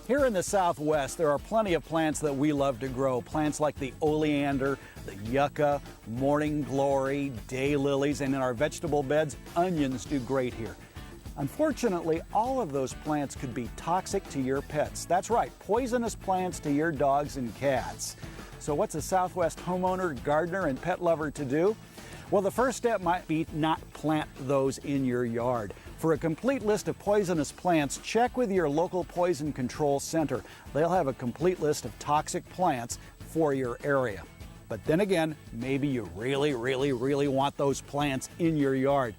Here in the Southwest, there are plenty of plants that we love to grow. Plants like the oleander, the yucca, morning glory, daylilies, and in our vegetable beds, onions do great here. Unfortunately, all of those plants could be toxic to your pets. That's right, poisonous plants to your dogs and cats. So what's a Southwest homeowner, gardener, and pet lover to do? Well, the first step might be not plant those in your yard. For a complete list of poisonous plants, check with your local poison control center. They'll have a complete list of toxic plants for your area. But then again, maybe you really want those plants in your yard.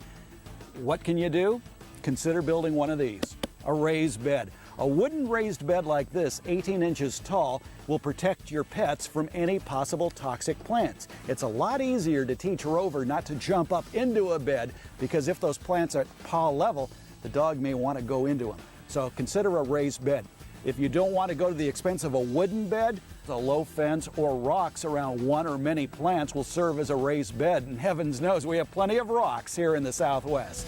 What can you do? Consider building one of these, a raised bed. A wooden raised bed like this, 18 inches tall, will protect your pets from any possible toxic plants. It's a lot easier to teach Rover not to jump up into a bed because if those plants are at paw level, the dog may want to go into them. So consider a raised bed. If you don't want to go to the expense of a wooden bed, a low fence or rocks around one or many plants will serve as a raised bed. And heavens knows we have plenty of rocks here in the Southwest.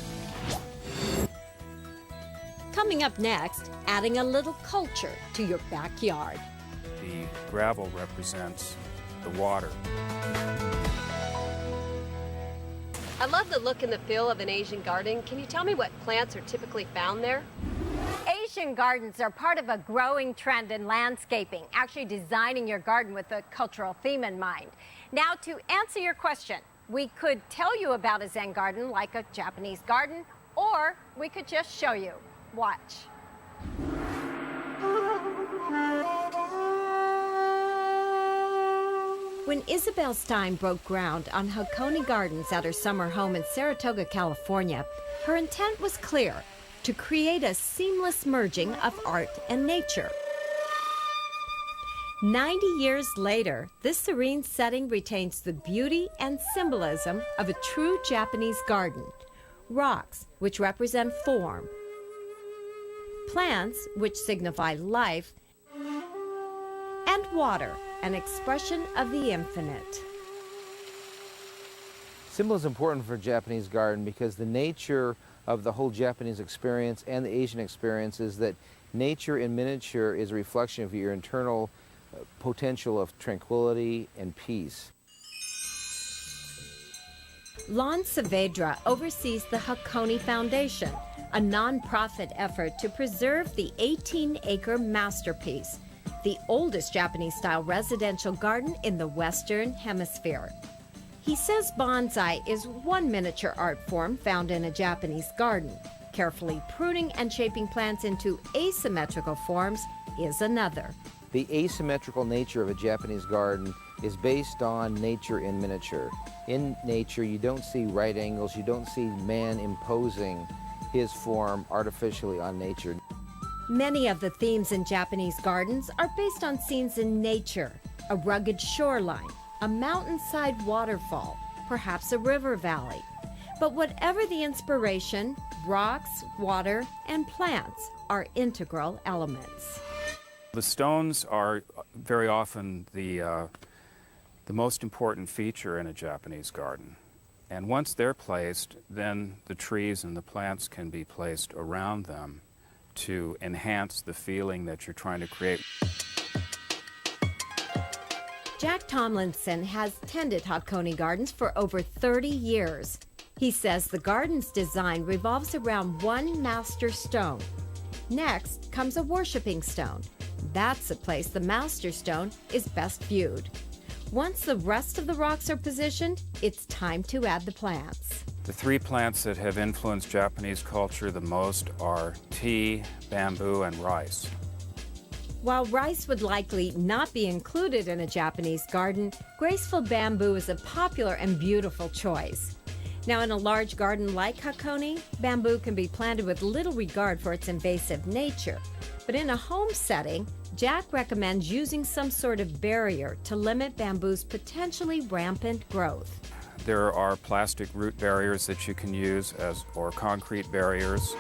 Coming up next, adding a little culture to your backyard. The gravel represents the water. I love the look and the feel of an Asian garden. Can you tell me what plants are typically found there? Asian gardens are part of a growing trend in landscaping, actually designing your garden with a cultural theme in mind. Now, to answer your question, we could tell you about a Zen garden like a Japanese garden, or we could just show you. Watch. When Isabel Stein broke ground on Hacconi Gardens at her summer home in Saratoga, California, her intent was clear: to create a seamless merging of art and nature. 90 years later, this serene setting retains the beauty and symbolism of a true Japanese garden. Rocks, which represent form, plants, which signify life, and water, an expression of the infinite. Symbol is important for a Japanese garden because the nature of the whole Japanese experience and the Asian experience is that nature in miniature is a reflection of your internal potential of tranquility and peace. Lon Saavedra oversees the Hacconi Foundation, a nonprofit effort to preserve the 18-acre masterpiece, the oldest Japanese-style residential garden in the Western Hemisphere. He says bonsai is one miniature art form found in a Japanese garden. Carefully pruning and shaping plants into asymmetrical forms is another. The asymmetrical nature of a Japanese garden is based on nature in miniature. In nature, you don't see right angles, you don't see man imposing his form artificially on nature. Many of the themes in Japanese gardens are based on scenes in nature: a rugged shoreline, a mountainside waterfall, perhaps a river valley. But whatever the inspiration, rocks, water, and plants are integral elements. The stones are very often the most important feature in a Japanese garden. And once they're placed, then the trees and the plants can be placed around them to enhance the feeling that you're trying to create. Jack Tomlinson has tended Hacconi Gardens for over 30 years. He says the garden's design revolves around one master stone. Next comes a worshiping stone. That's the place the master stone is best viewed. Once the rest of the rocks are positioned, it's time to add the plants. The three plants that have influenced Japanese culture the most are tea, bamboo, and rice. While rice would likely not be included in a Japanese garden, graceful bamboo is a popular and beautiful choice. Now, in a large garden like Hacconi, bamboo can be planted with little regard for its invasive nature. But in a home setting, Jack recommends using some sort of barrier to limit bamboo's potentially rampant growth. There are plastic root barriers that you can use or concrete barriers.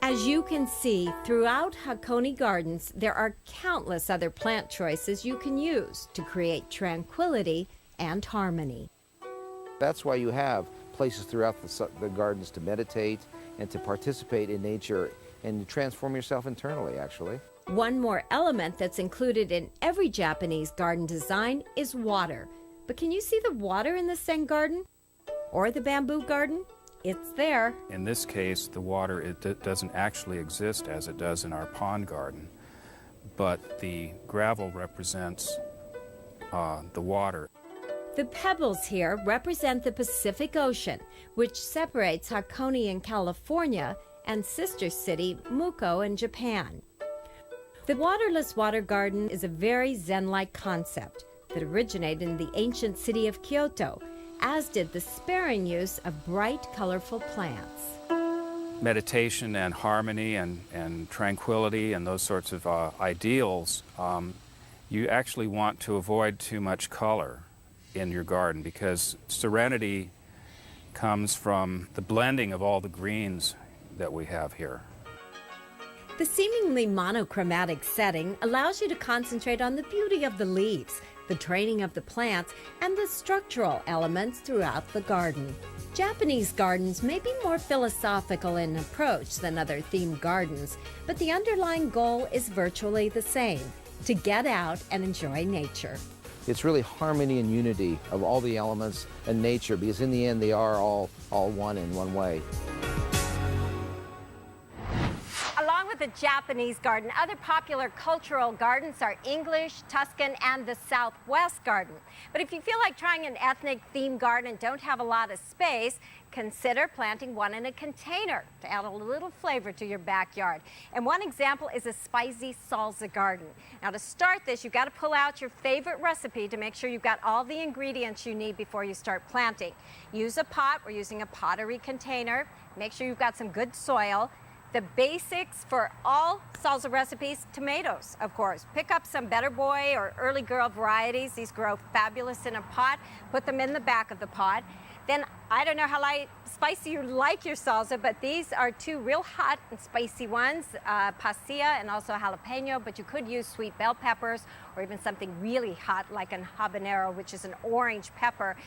As you can see, throughout Hacconi Gardens, there are countless other plant choices you can use to create tranquility and harmony. That's why you have places throughout the gardens to meditate and to participate in nature and you transform yourself internally, actually. One more element that's included in every Japanese garden design is water. But can you see the water in the Zen garden? Or the bamboo garden? It's there. In this case, the water doesn't actually exist as it does in our pond garden, but the gravel represents the water. The pebbles here represent the Pacific Ocean, which separates Hakone in California and sister city Muko in Japan. The waterless water garden is a very Zen-like concept that originated in the ancient city of Kyoto, as did the sparing use of bright, colorful plants. Meditation and harmony and tranquility and those sorts of ideals, you actually want to avoid too much color in your garden, because serenity comes from the blending of all the greens that we have here. The seemingly monochromatic setting allows you to concentrate on the beauty of the leaves, the training of the plants, and the structural elements throughout the garden. Japanese gardens may be more philosophical in approach than other themed gardens, but the underlying goal is virtually the same: to get out and enjoy nature. It's really harmony and unity of all the elements and nature, because in the end they are all one in one way. Along with the Japanese garden, other popular cultural gardens are English, Tuscan, and the Southwest garden. But if you feel like trying an ethnic themed garden and don't have a lot of space, consider planting one in a container to add a little flavor to your backyard. And one example is a spicy salsa garden. Now, to start this, you've got to pull out your favorite recipe to make sure you've got all the ingredients you need before you start planting. Use a pot. We're using a pottery container. Make sure you've got some good soil. The basics for all salsa recipes: tomatoes, of course. Pick up some Better Boy or Early Girl varieties. These grow fabulous in a pot. Put them in the back of the pot. Then, I don't know how spicy you like your salsa, but these are two real hot and spicy ones, pasilla and also jalapeno, but you could use sweet bell peppers or even something really hot like an habanero, which is an orange pepper.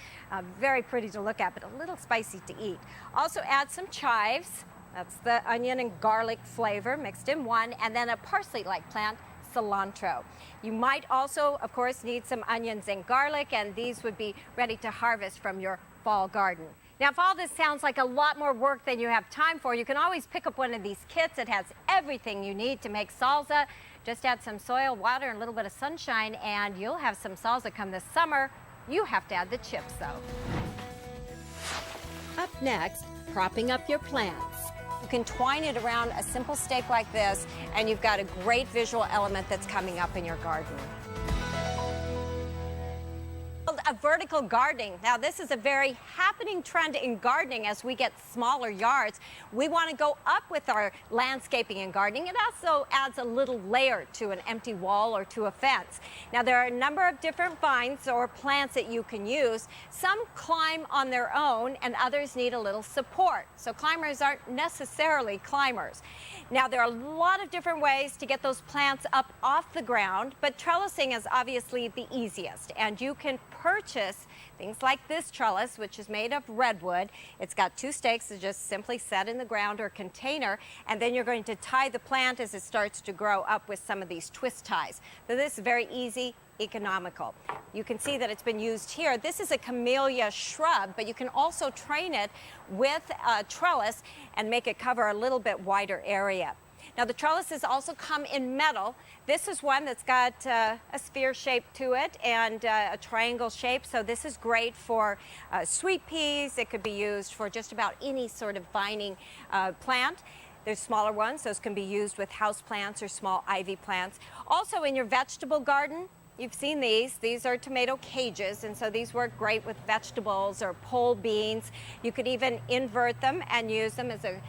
Very pretty to look at, but a little spicy to eat. Also add some chives. That's the onion and garlic flavor mixed in one, and then a parsley-like plant, cilantro. You might also, of course, need some onions and garlic, and these would be ready to harvest from your fall garden. Now, if all this sounds like a lot more work than you have time for, you can always pick up one of these kits. It has everything you need to make salsa. Just add some soil, water, and a little bit of sunshine, and you'll have some salsa come this summer. You have to add the chips, though. Up next, propping up your plants. You can twine it around a simple stake like this, and you've got a great visual element that's coming up in your garden. A vertical gardening. Now, this is a very happening trend in gardening as we get smaller yards. We want to go up with our landscaping and gardening. It also adds a little layer to an empty wall or to a fence. Now, there are a number of different vines or plants that you can use. Some climb on their own and others need a little support. So climbers aren't necessarily climbers. Now, there are a lot of different ways to get those plants up off the ground, but trellising is obviously the easiest, and you can purchase things like this trellis, which is made of redwood. It's got two stakes that just simply set in the ground or container, and then you're going to tie the plant as it starts to grow up with some of these twist ties. So this is very easy, economical. You can see that it's been used here. This is a camellia shrub, but you can also train it with a trellis and make it cover a little bit wider area. Now, the trellises also come in metal. This is one that's got a sphere shape to it and a triangle shape, so this is great for sweet peas. It could be used for just about any sort of vining plant. There's smaller ones. Those can be used with house plants or small ivy plants. Also, in your vegetable garden, you've seen these. These are tomato cages, and so these work great with vegetables or pole beans. You could even invert them and use them as a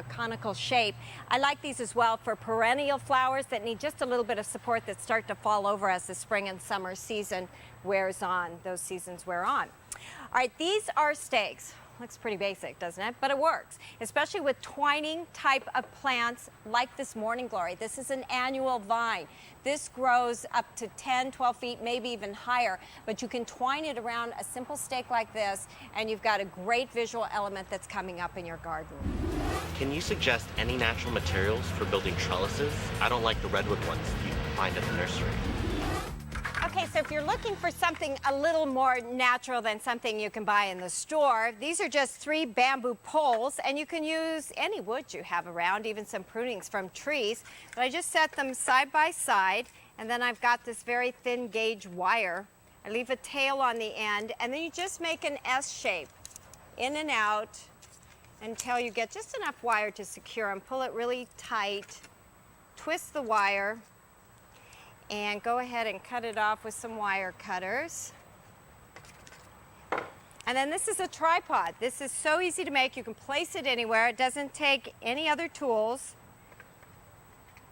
conical shape. I like these as well for perennial flowers that need just a little bit of support that start to fall over as the spring and summer season wears on. Those seasons wear on. All right, these are stakes. Looks pretty basic, doesn't it? But it works, especially with twining type of plants like this morning glory. This is an annual vine. This grows up to 10, 12 feet, maybe even higher, but you can twine it around a simple stake like this, and you've got a great visual element that's coming up in your garden. Can you suggest any natural materials for building trellises? I don't like the redwood ones you find at the nursery. Okay, so if you're looking for something a little more natural than something you can buy in the store, these are just 3 bamboo poles, and you can use any wood you have around, even some prunings from trees. But I just set them side by side, and then I've got this very thin gauge wire. I leave a tail on the end, and then you just make an S shape, in and out, until you get just enough wire to secure them. Pull it really tight, twist the wire, and go ahead and cut it off with some wire cutters. And then this is a tripod. This is so easy to make. You can place it anywhere. It doesn't take any other tools.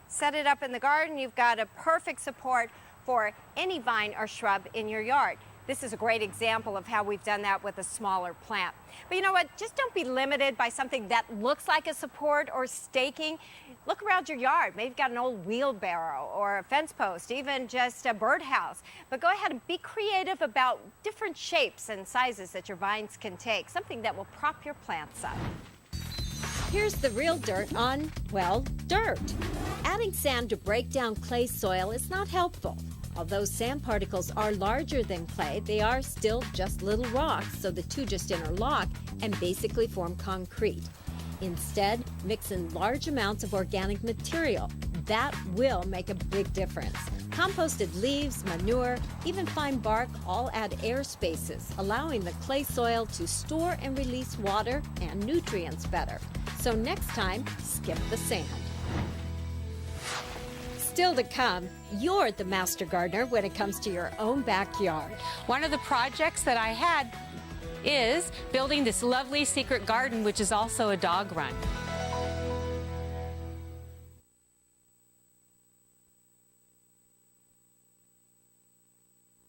Set it up in the garden. You've got a perfect support for any vine or shrub in your yard. This is a great example of how we've done that with a smaller plant. But you know what? Just don't be limited by something that looks like a support or staking. Look around your yard. Maybe you've got an old wheelbarrow or a fence post, even just a birdhouse. But go ahead and be creative about different shapes and sizes that your vines can take, something that will prop your plants up. Here's the real dirt on, well, dirt. Adding sand to break down clay soil is not helpful. Although sand particles are larger than clay, they are still just little rocks, so the two just interlock and basically form concrete. Instead, mix in large amounts of organic material. That will make a big difference. Composted leaves, manure, even fine bark all add air spaces, allowing the clay soil to store and release water and nutrients better. So next time, skip the sand. Still to come, you're the master gardener when it comes to your own backyard. One of the projects that I had is building this lovely secret garden, which is also a dog run.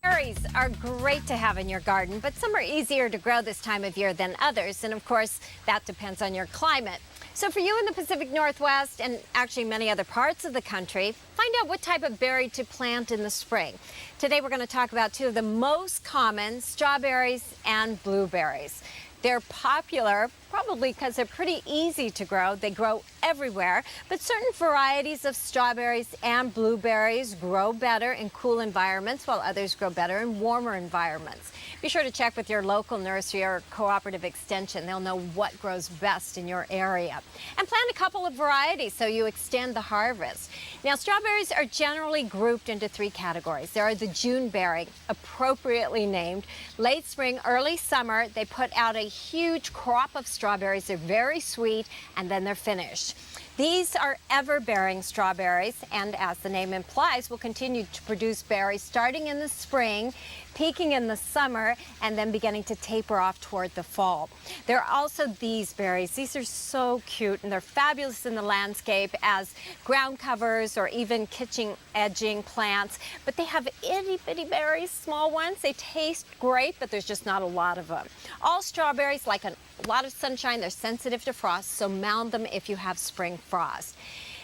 Berries are great to have in your garden, but some are easier to grow this time of year than others, and of course, that depends on your climate. So for you in the Pacific Northwest, and actually many other parts of the country, find out what type of berry to plant in the spring. Today we're going to talk about 2 of the most common, strawberries and blueberries. They're popular probably because they're pretty easy to grow. They grow everywhere, but certain varieties of strawberries and blueberries grow better in cool environments, while others grow better in warmer environments. Be sure to check with your local nursery or cooperative extension. They'll know what grows best in your area. And plant a couple of varieties so you extend the harvest. Now, strawberries are generally grouped into 3 categories. There are the Juneberry, appropriately named. Late spring, early summer, they put out a huge crop of strawberries. They're very sweet, and then they're finished. These are ever-bearing strawberries, and as the name implies, will continue to produce berries starting in the spring, peaking in the summer, and then beginning to taper off toward the fall. There are also these berries. These are so cute, and they're fabulous in the landscape as ground covers or even kitchen edging plants. But they have itty-bitty berries, small ones. They taste great, but there's just not a lot of them. All strawberries like a lot of sunshine. They're sensitive to frost, so mound them if you have spring frost.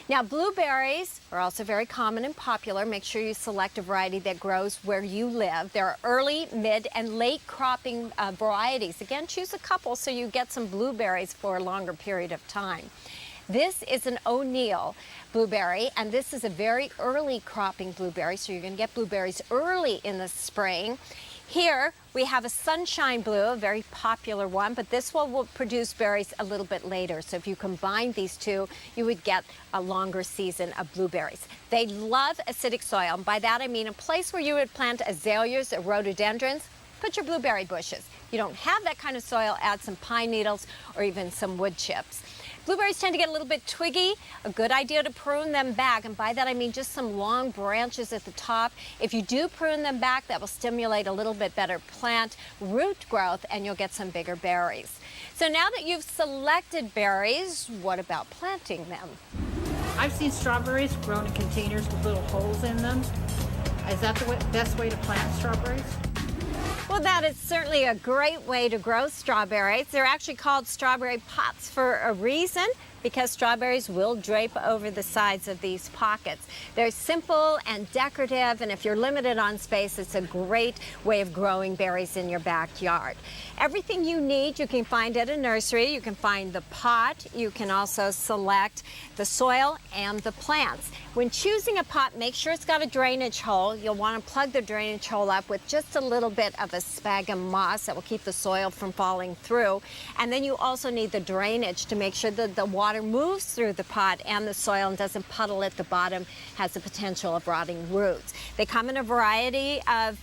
Now, blueberries are also very common and popular. Make sure you select a variety that grows where you live. There are early, mid, and late cropping varieties. Again, choose a couple so you get some blueberries for a longer period of time. This is an O'Neill blueberry, and this is a very early cropping blueberry, so you're going to get blueberries early in the spring. Here we have a Sunshine Blue, a very popular one, but this one will produce berries a little bit later. So if you combine these 2, you would get a longer season of blueberries. They love acidic soil, and by that I mean a place where you would plant azaleas or rhododendrons. Put your blueberry bushes. You don't have that kind of soil, add some pine needles or even some wood chips. Blueberries tend to get a little bit twiggy. A good idea to prune them back, and by that I mean just some long branches at the top. If you do prune them back, that will stimulate a little bit better plant root growth, and you'll get some bigger berries. So now that you've selected berries, what about planting them? I've seen strawberries grown in containers with little holes in them. Is that the best way to plant strawberries? Well, that is certainly a great way to grow strawberries. They're actually called strawberry pots for a reason. because strawberries will drape over the sides of these pockets. They're simple and decorative, and if you're limited on space, it's a great way of growing berries in your backyard. Everything you need you can find at a nursery. You can find the pot. You can also select the soil and the plants. When choosing a pot, make sure it's got a drainage hole. You'll want to plug the drainage hole up with just a little bit of a sphagnum moss that will keep the soil from falling through. And then you also need the drainage to make sure that the water moves through the pot and the soil and doesn't puddle at the bottom, has the potential of rotting roots. They come in a variety of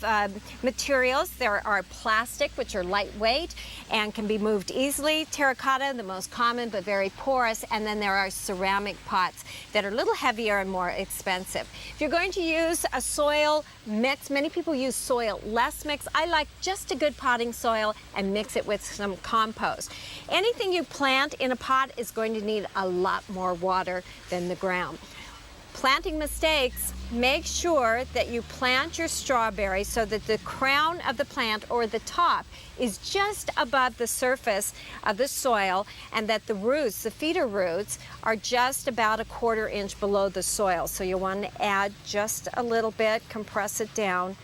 materials. There are plastic, which are lightweight and can be moved easily. Terracotta, the most common but very porous. And then there are ceramic pots that are a little heavier and more expensive. If you're going to use a soil mix, many people use soil less mix. I like just a good potting soil and mix it with some compost. Anything you plant in a pot is going to need a lot more water than the ground. Planting mistakes, make sure that you plant your strawberry so that the crown of the plant or the top is just above the surface of the soil, and that the roots, the feeder roots, are just about a 1/4 inch below the soil. So you'll want to add just a little bit, compress it down,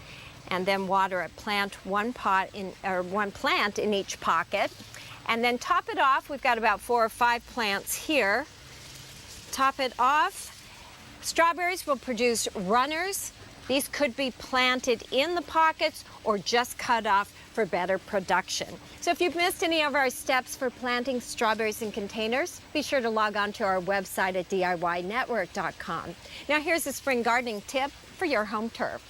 and then water it. Plant one plant in each pocket, and then top it off. We've got about 4 or 5 plants here. Top it off. Strawberries will produce runners. These could be planted in the pockets or just cut off for better production. So if you've missed any of our steps for planting strawberries in containers, be sure to log on to our website at DIYnetwork.com. Now here's a spring gardening tip for your home turf.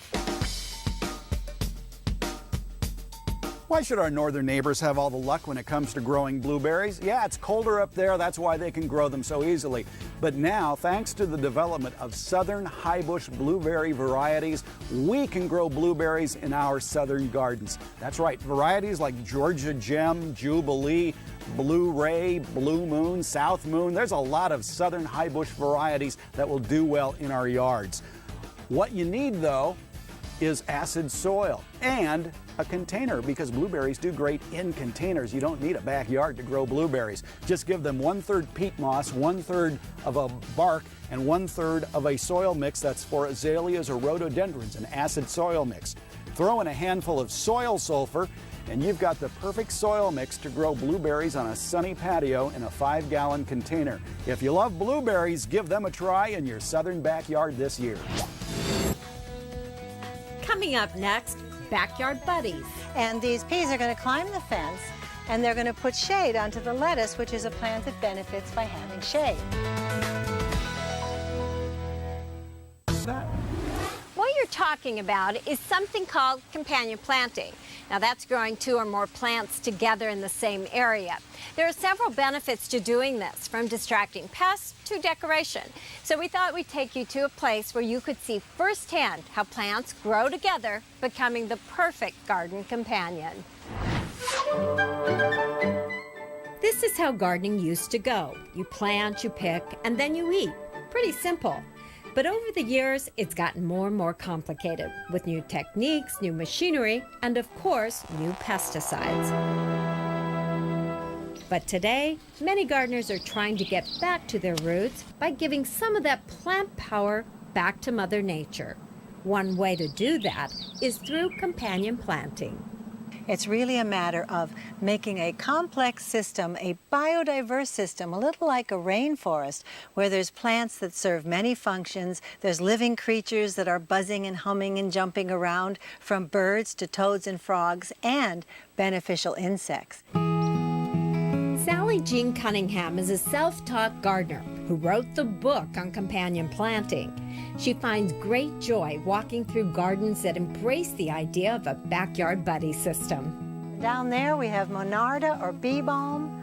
Why should our northern neighbors have all the luck when it comes to growing blueberries? Yeah, it's colder up there. That's why they can grow them so easily. But now, thanks to the development of southern highbush blueberry varieties, we can grow blueberries in our southern gardens. That's right, varieties like Georgia Gem, Jubilee, Blue Ray, Blue Moon, South Moon. There's a lot of southern highbush varieties that will do well in our yards. What you need, though, is acid soil and a container, because blueberries do great in containers. You don't need a backyard to grow blueberries. Just give them 1/3 peat moss, 1/3 of a bark, and 1/3 of a soil mix that's for azaleas or rhododendrons, an acid soil mix. Throw in a handful of soil sulfur, and you've got the perfect soil mix to grow blueberries on a sunny patio in a 5-gallon container. If you love blueberries, give them a try in your southern backyard this year. Coming up next, Backyard Buddies. And these peas are going to climb the fence, and they're going to put shade onto the lettuce, which is a plant that benefits by having shade. What you're talking about is something called companion planting. Now that's growing 2 or more plants together in the same area. There are several benefits to doing this, from distracting pests to decoration. So we thought we'd take you to a place where you could see firsthand how plants grow together, becoming the perfect garden companion. This is how gardening used to go. You plant, you pick, and then you eat. Pretty simple. But over the years, it's gotten more and more complicated, with new techniques, new machinery, and of course, new pesticides. But today, many gardeners are trying to get back to their roots by giving some of that plant power back to Mother Nature. One way to do that is through companion planting. It's really a matter of making a complex system, a biodiverse system, a little like a rainforest, where there's plants that serve many functions, there's living creatures that are buzzing and humming and jumping around, from birds to toads and frogs, and beneficial insects. Sally Jean Cunningham is a self-taught gardener who wrote the book on companion planting. She finds great joy walking through gardens that embrace the idea of a backyard buddy system. Down there we have Monarda or bee balm,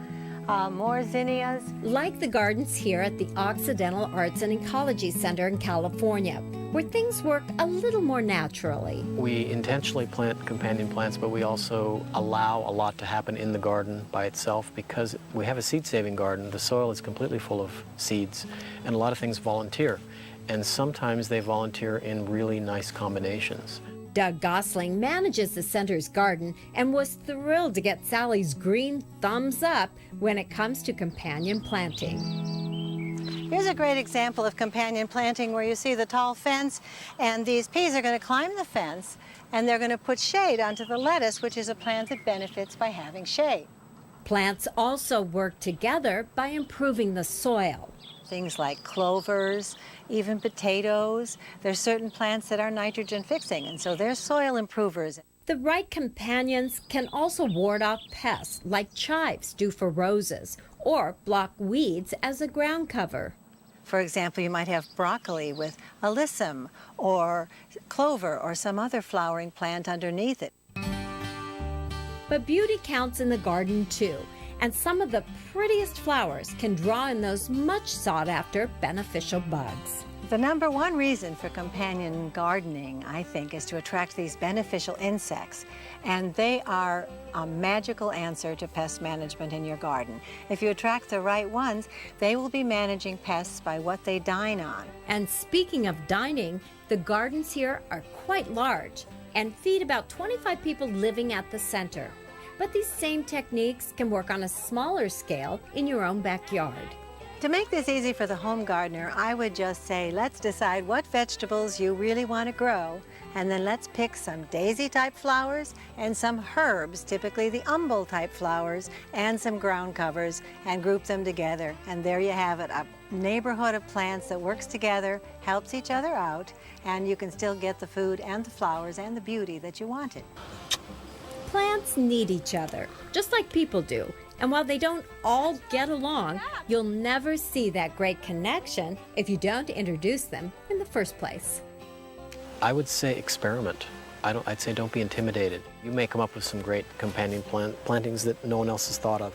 more zinnias. Like the gardens here at the Occidental Arts and Ecology Center in California, where things work a little more naturally. We intentionally plant companion plants, but we also allow a lot to happen in the garden by itself, because we have a seed-saving garden. The soil is completely full of seeds, and a lot of things volunteer. And sometimes they volunteer in really nice combinations. Doug Gosling manages the center's garden and was thrilled to get Sally's green thumbs up when it comes to companion planting. Here's a great example of companion planting where you see the tall fence, and these peas are going to climb the fence, and they're going to put shade onto the lettuce, which is a plant that benefits by having shade. Plants also work together by improving the soil. Things like clovers, even potatoes. There's certain plants that are nitrogen fixing, and so they're soil improvers. The right companions can also ward off pests like chives do for roses, or block weeds as a ground cover. For example, you might have broccoli with alyssum or clover or some other flowering plant underneath it. But beauty counts in the garden too, and some of the prettiest flowers can draw in those much sought-after beneficial bugs. The number one reason for companion gardening, I think, is to attract these beneficial insects. And they are a magical answer to pest management in your garden. If you attract the right ones, they will be managing pests by what they dine on. And speaking of dining, the gardens here are quite large and feed about 25 people living at the center. But these same techniques can work on a smaller scale in your own backyard. To make this easy for the home gardener, I would just say, let's decide what vegetables you really want to grow, and then let's pick some daisy-type flowers and some herbs, typically the umbel-type flowers, and some ground covers, and group them together. And there you have it, a neighborhood of plants that works together, helps each other out, and you can still get the food and the flowers and the beauty that you wanted. Plants need each other, just like people do. And while they don't all get along, you'll never see that great connection if you don't introduce them in the first place. I would say experiment. I'd say don't be intimidated. You may come up with some great companion plantings that no one else has thought of.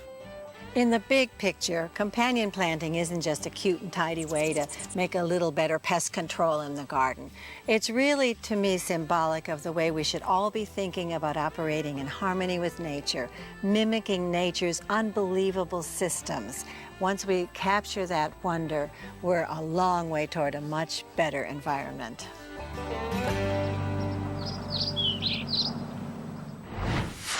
In the big picture, companion planting isn't just a cute and tidy way to make a little better pest control in the garden. It's really, to me, symbolic of the way we should all be thinking about operating in harmony with nature, mimicking nature's unbelievable systems. Once we capture that wonder, we're a long way toward a much better environment.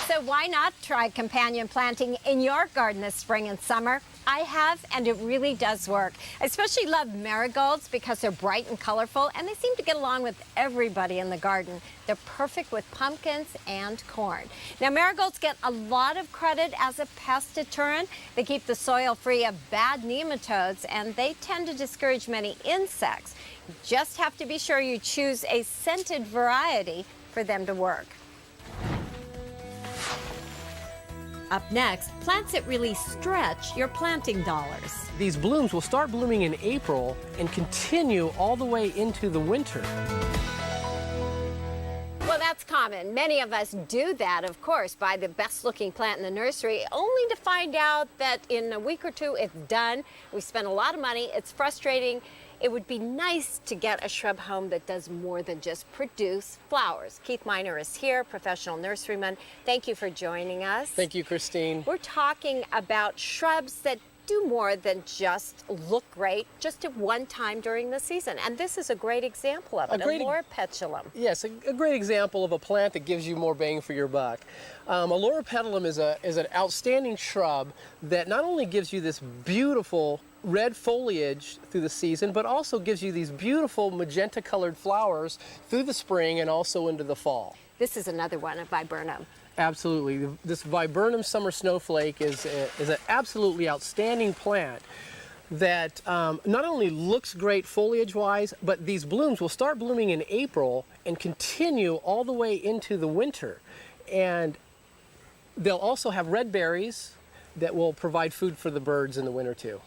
So why not try companion planting in your garden this spring and summer? I have, and it really does work. I especially love marigolds because they're bright and colorful, and they seem to get along with everybody in the garden. They're perfect with pumpkins and corn. Now, marigolds get a lot of credit as a pest deterrent. They keep the soil free of bad nematodes, and they tend to discourage many insects. You just have to be sure you choose a scented variety for them to work. Up next, plants that really stretch your planting dollars. These blooms will start blooming in April and continue all the way into the winter. Well, that's common. Many of us do that, of course, buy the best looking plant in the nursery, only to find out that in a week or two it's done. We spent a lot of money. It's frustrating. It would be nice to get a shrub home that does more than just produce flowers. Keith Miner is here, professional nurseryman. Thank you for joining us. Thank you, Christine. We're talking about shrubs that do more than just look great, just at one time during the season. And this is a great example of it, a loropetalum. Yes, a great example of a plant that gives you more bang for your buck. A loropetalum is an outstanding shrub that not only gives you this beautiful red foliage through the season, but also gives you these beautiful magenta colored flowers through the spring and also into the fall. This is another one, a viburnum. Absolutely. This viburnum summer snowflake is an absolutely outstanding plant that not only looks great foliage-wise, but these blooms will start blooming in April and continue all the way into the winter. And they'll also have red berries that will provide food for the birds in the winter too.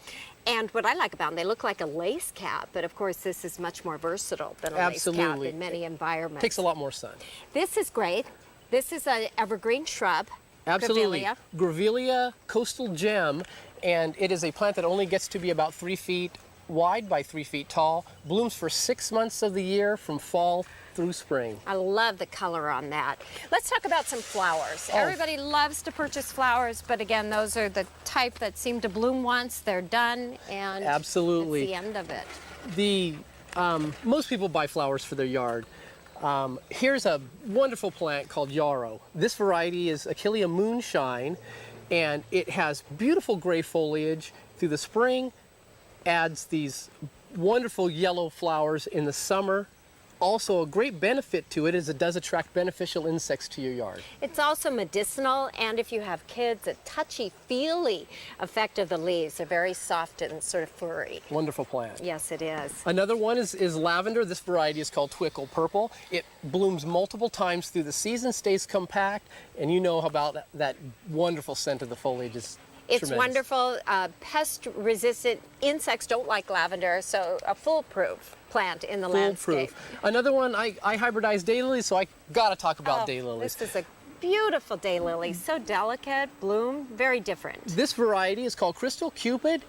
And what I like about them, they look like a lace cap, but of course this is much more versatile than a lace cap in many environments. Takes a lot more sun. This is great. This is an evergreen shrub. Absolutely. Grevillea. Grevillea coastal gem, and it is a plant that only gets to be about 3 feet wide by 3 feet tall. Blooms for 6 months of the year from fall through spring. I love the color on that. Let's talk about some flowers. Everybody loves to purchase flowers, but again, those are the type that seem to bloom once, they're done, and absolutely, that's the end of it. Most people buy flowers for their yard. Here's a wonderful plant called yarrow. This variety is Achillea moonshine, and it has beautiful gray foliage through the spring adds these wonderful yellow flowers in the summer. Also, a great benefit to it is it does attract beneficial insects to your yard. It's also medicinal, and if you have kids, a touchy-feely effect of the leaves. They're very soft and sort of furry. Wonderful plant. Yes, it is. Another one is lavender. This variety is called Twinkle Purple. It blooms multiple times through the season, stays compact, and you know about that wonderful scent of the foliage is It's tremendous. wonderful. Pest-resistant insects don't like lavender, so a foolproof plant in the landscape. Foolproof. Another one, I hybridize daylilies, so I gotta talk about daylilies. This is a beautiful daylily, so delicate, bloom, very different. This variety is called Crystal Cupid.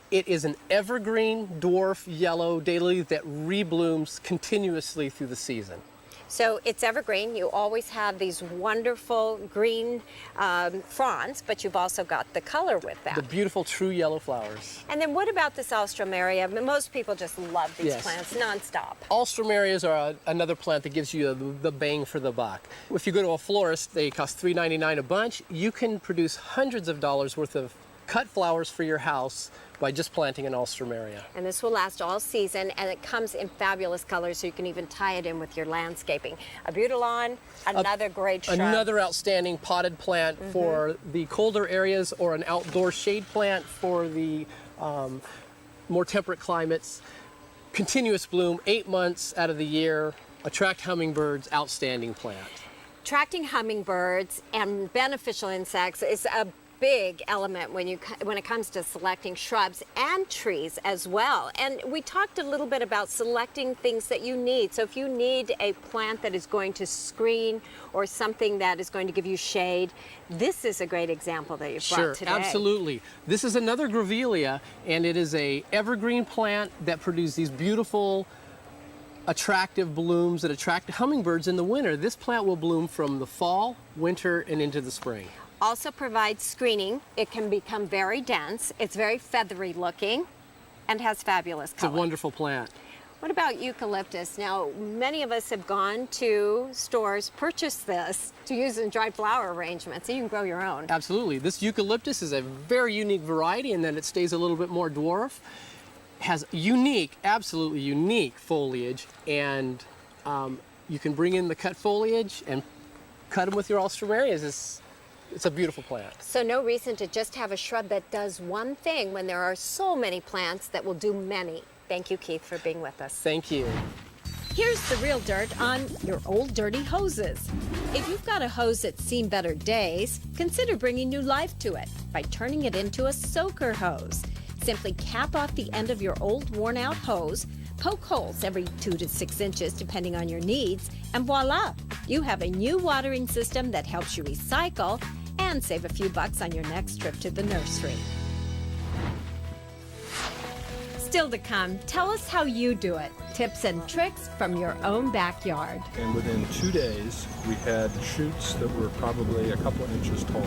It is an evergreen dwarf yellow daylily that reblooms continuously through the season. So it's evergreen. You always have these wonderful green fronds, but you've also got the color with that. The beautiful true yellow flowers. And then what about this alstroemeria? Most people just love these Yes. plants nonstop. Alstromerias are another plant that gives you the bang for the buck. If you go to a florist, they cost $3.99 a bunch. You can produce hundreds of dollars worth of cut flowers for your house by just planting an alstroemeria. And this will last all season, and it comes in fabulous colors, so you can even tie it in with your landscaping. A Butylon, another great shrub. Another outstanding potted plant for the colder areas, or an outdoor shade plant for the more temperate climates. Continuous bloom, 8 months out of the year, attract hummingbirds, outstanding plant. Attracting hummingbirds and beneficial insects is a big element when it comes to selecting shrubs and trees as well. And we talked a little bit about selecting things that you need. So if you need a plant that is going to screen or something that is going to give you shade, this is a great example that you've brought today. Sure, absolutely. This is another Grevillea, and it is a evergreen plant that produces these beautiful attractive blooms that attract hummingbirds in the winter. This plant will bloom from the fall, winter, and into the spring. Also provides screening. It can become very dense. It's very feathery looking and has fabulous color. It's a wonderful plant. What about eucalyptus? Now, many of us have gone to stores, purchased this to use in dried flower arrangements, so you can grow your own. Absolutely. This eucalyptus is a very unique variety in that it stays a little bit more dwarf, has unique, absolutely unique foliage, and you can bring in the cut foliage and cut them with your alstromerias. It's a beautiful plant. So no reason to just have a shrub that does one thing when there are so many plants that will do many. Thank you, Keith, for being with us. Thank you. Here's the real dirt on your old dirty hoses. If you've got a hose that's seen better days, consider bringing new life to it by turning it into a soaker hose. Simply cap off the end of your old worn-out hose, poke holes every 2 to 6 inches depending on your needs, and voila! You have a new watering system that helps you recycle and save a few bucks on your next trip to the nursery. Still to come, tell us how you do it. Tips and tricks from your own backyard. And within 2 days, we had shoots that were probably a couple inches tall